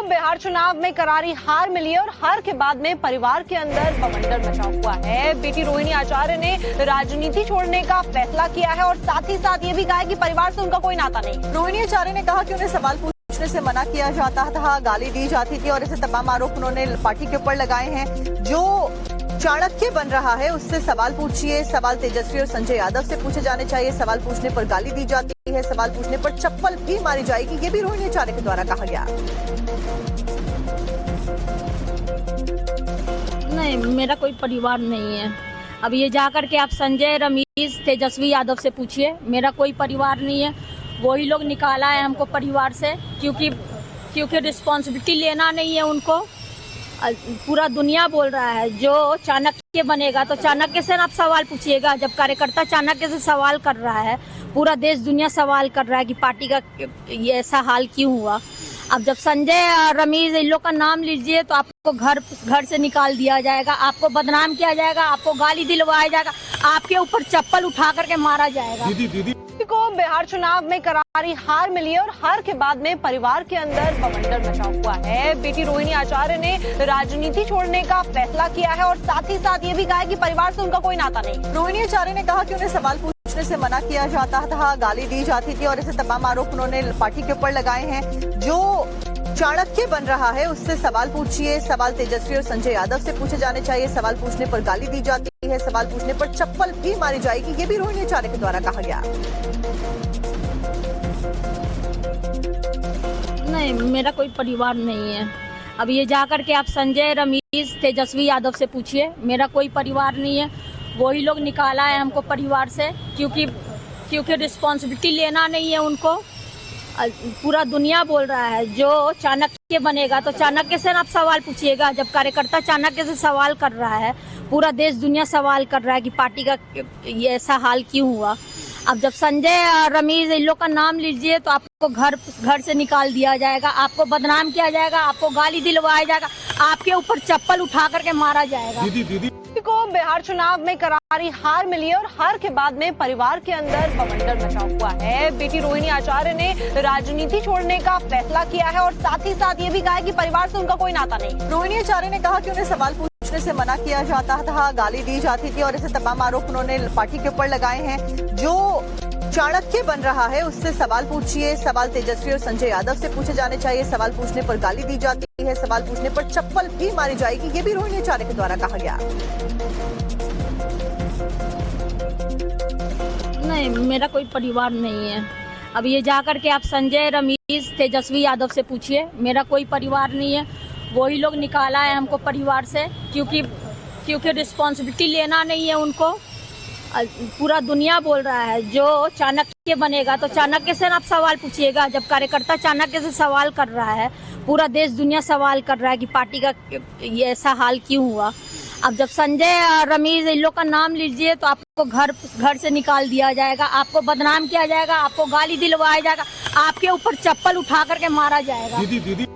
बिहार चुनाव में करारी हार मिली है और हार के बाद में परिवार के अंदर बवंडर मचा हुआ है। बेटी रोहिणी आचार्य ने राजनीति छोड़ने का फैसला किया है और साथ ही साथ ये भी कहा है कि परिवार से उनका कोई नाता नहीं। रोहिणी आचार्य ने कहा कि उन्हें सवाल पूछने से मना किया जाता था, गाली दी जाती थी और ऐसे तमाम आरोप उन्होंने पार्टी के ऊपर लगाए हैं। जो चाणक्य बन रहा है उससे सवाल पूछिए। सवाल तेजस्वी और संजय यादव से पूछे जाने चाहिए। सवाल पूछने पर गाली दी जाती है, सवाल पूछने पर चप्पल भी मारी जाएगी, ये भी रोहिणी आचार्य के द्वारा कहा गया। नहीं, मेरा कोई परिवार नहीं है। अब ये जाकर के आप संजय, रमेश, तेजस्वी यादव से पूछिए। मेरा कोई परिवार नहीं है। वही लोग निकाला है हमको परिवार से, क्योंकि रिस्पॉन्सिबिलिटी लेना नहीं है उनको। पूरा दुनिया बोल रहा है जो चाणक्य बनेगा तो चाणक्य से आप सवाल पूछिएगा। जब कार्यकर्ता चाणक्य से सवाल कर रहा है, पूरा देश दुनिया सवाल कर रहा है कि पार्टी का ये ऐसा हाल क्यों हुआ। अब जब संजय, रमेश, इन लोग का नाम लीजिए तो आपको घर से निकाल दिया जाएगा, आपको बदनाम किया जाएगा, आपको गाली दिलवाया जाएगा, आपके ऊपर चप्पल उठा करके मारा जाएगा। दीदी को बिहार चुनाव में करारी हार मिली है और हार के बाद में परिवार के अंदर बवंडर मचा हुआ है। बेटी रोहिणी आचार्य ने राजनीति छोड़ने का फैसला किया है और साथ ही साथ ये भी कहा है कि परिवार से उनका कोई नाता नहीं। रोहिणी आचार्य ने कहा कि उन्हें सवाल पूछने से मना किया जाता था, गाली दी जाती थी और ऐसे तमाम आरोप उन्होंने पार्टी के ऊपर लगाए हैं। जो चाणक्य बन रहा है उससे सवाल पूछिए। सवाल तेजस्वी और संजय यादव से पूछे जाने चाहिए। सवाल पूछने पर गाली दी जाती है, सवाल पूछने पर चप्पल भी मारी जाएगी, ये भी रोहिणी आचार्य के द्वारा कहा गया। नहीं, मेरा कोई परिवार नहीं है। अब ये जाकर के आप संजय, रमेश, तेजस्वी यादव से पूछिए। मेरा कोई परिवार नहीं है। वही लोग निकाला है हमको परिवार से, क्योंकि रिस्पॉन्सिबिलिटी लेना नहीं है उनको। पूरा दुनिया बोल रहा है जो चाणक्य बनेगा तो चाणक्य से आप सवाल पूछिएगा। जब कार्यकर्ता चाणक्य से सवाल कर रहा है, पूरा देश दुनिया सवाल कर रहा है कि पार्टी का ये ऐसा हाल क्यों हुआ। अब जब संजय, रमेश, इन लोग का नाम लीजिए तो आपको घर से निकाल दिया जाएगा, आपको बदनाम किया जाएगा, आपको गाली दिलवाया जाएगा, आपके ऊपर चप्पल उठा करके मारा जाएगा। दीदी को बिहार चुनाव में करारी हार मिली है और हार के बाद में परिवार के अंदर बवंडर मचा हुआ है। बेटी रोहिणी आचार्य ने राजनीति छोड़ने का फैसला किया है और साथ ही साथ ये भी कहा है कि परिवार से उनका कोई नाता नहीं। रोहिणी आचार्य ने कहा कि उन्हें सवाल पूछने से मना किया जाता था, गाली दी जाती थी और ऐसे तमाम आरोप उन्होंने पार्टी के ऊपर लगाए हैं। जो चाणक्य बन रहा है उससे सवाल पूछिए। सवाल तेजस्वी और संजय यादव से पूछे जाने चाहिए। सवाल पूछने पर गाली दी जाती है, सवाल पूछने पर चप्पल भी मारी जाएगी, ये भी रोहिणी आचार्य के द्वारा कहा गया। नहीं, मेरा कोई परिवार नहीं है। अब ये जाकर के आप संजय, रमेश, तेजस्वी यादव से पूछिए। मेरा कोई परिवार नहीं है। वही लोग निकाला है हमको परिवार से, क्योंकि रिस्पॉन्सिबिलिटी लेना नहीं है उनको। पूरा दुनिया बोल रहा है जो चाणक्य बनेगा तो चाणक्य से आप सवाल पूछिएगा। जब कार्यकर्ता चाणक्य से सवाल कर रहा है, पूरा देश दुनिया सवाल कर रहा है कि पार्टी का ये ऐसा हाल क्यों हुआ। अब जब संजय, रमेश, इन लोग का नाम लीजिए तो आपको घर से निकाल दिया जाएगा, आपको बदनाम किया जाएगा, आपको गाली दिलवाया जाएगा, आपके ऊपर चप्पल उठा करके मारा जाएगा। दीदी